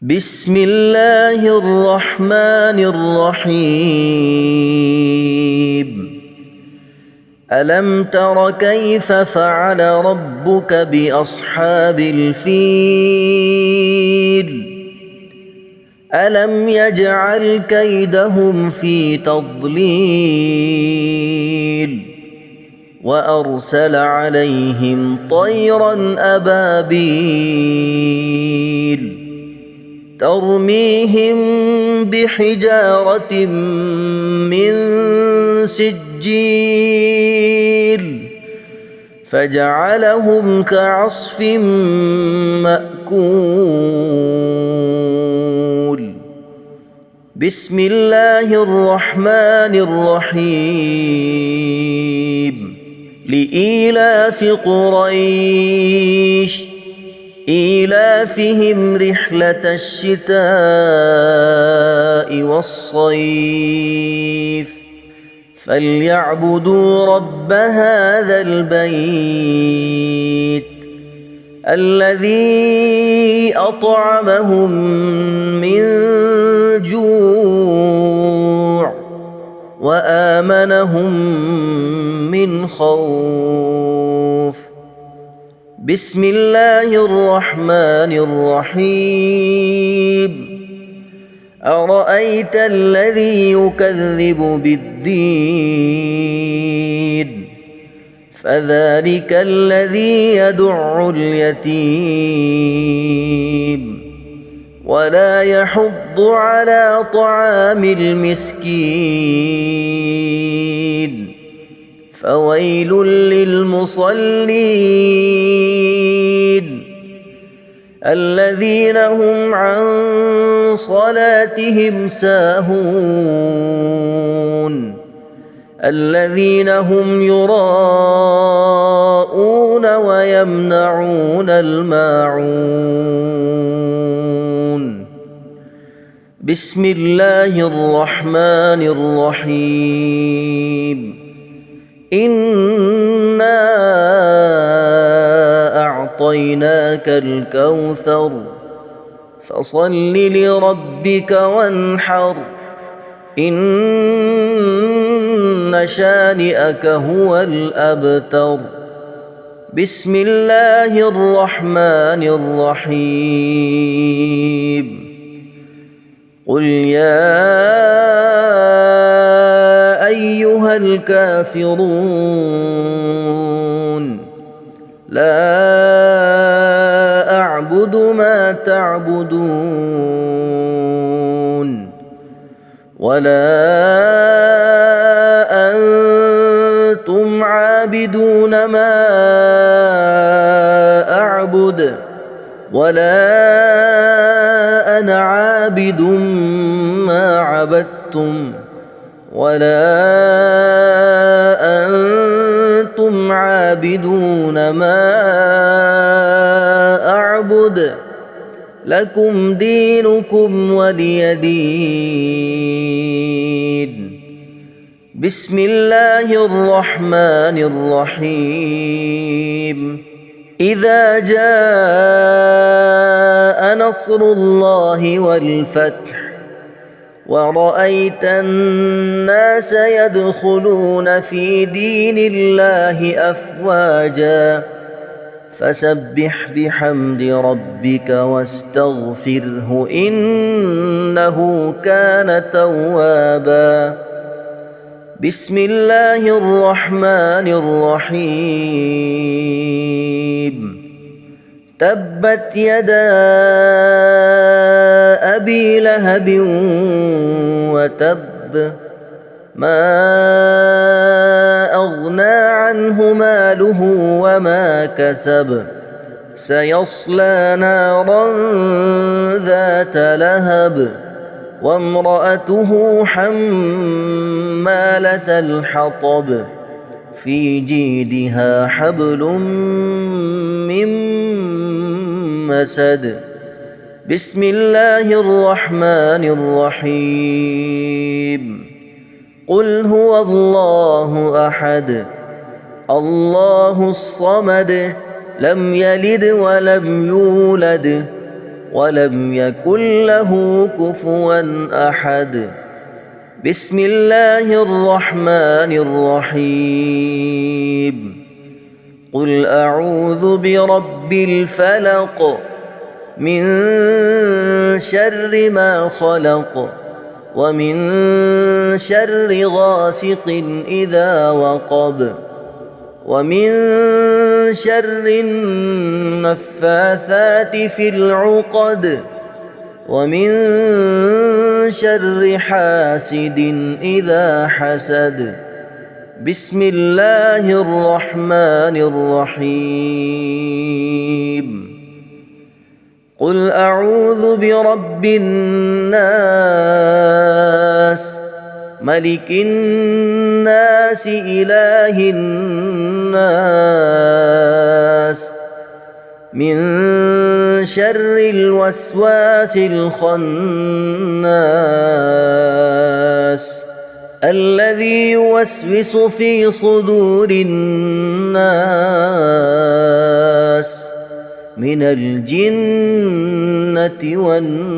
بسم الله الرحمن الرحيم. ألم تر كيف فعل ربك بأصحاب الفيل؟ ألم يجعل كيدهم في تضليل وأرسل عليهم طيرا أبابيل ترميهم بحجارة من سجيل فجعلهم كعصف مأكول. بسم الله الرحمن الرحيم. لإيلاف قريش إيلافهم رحلة الشتاء والصيف فليعبدوا رب هذا البيت الذي أطعمهم من جوع وآمنهم من خوف. بسم الله الرحمن الرحيم. أرأيت الذي يكذب بالدين فذلك الذي يدع اليتيم ولا يحض على طعام المسكين فويل للمصلين الذين هم عن صلاتهم ساهون الذين هم يراءون ويمنعون الماعون. بسم الله الرحمن الرحيم. إنا أعطيناك الكوثر فصل لربك وانحر إن شانئك هو الأبتر. بسم الله الرحمن الرحيم. قل يا أيها الكافرون لا أعبد ما تعبدون ولا أنتم عابدون ما أعبد ولا أنا عابد ما عبدتم ولا أنتم عابدون ما أعبد لكم دينكم ولي دين. بسم الله الرحمن الرحيم. إذا جاء نصر الله والفتح ورأيت الناس يدخلون في دين الله أفواجا فسبح بحمد ربك واستغفره إنه كان توابا. بسم الله الرحمن الرحيم. تبت يدا أبي لهب وتب ما أغنى عنه ماله وما كسب سيصلى نارا ذات لهب وامرأته حمالة الحطب في جيدها حبل من مسد. بسم الله الرحمن الرحيم. قل هو الله أحد الله الصمد لم يلد ولم يولد ولم يكن له كفوا أحد. بسم الله الرحمن الرحيم. قل أعوذ برب الفلق من شر ما خلق ومن شر غاسق إذا وقب ومن شر النفاثات في العقد ومن شر حاسد إذا حسد. بسم الله الرحمن الرحيم. قل أعوذ برب الناس ملك الناس إله الناس من شر الوسواس الخناس الذي يوسوس في صدور الناس من الجنة والناس.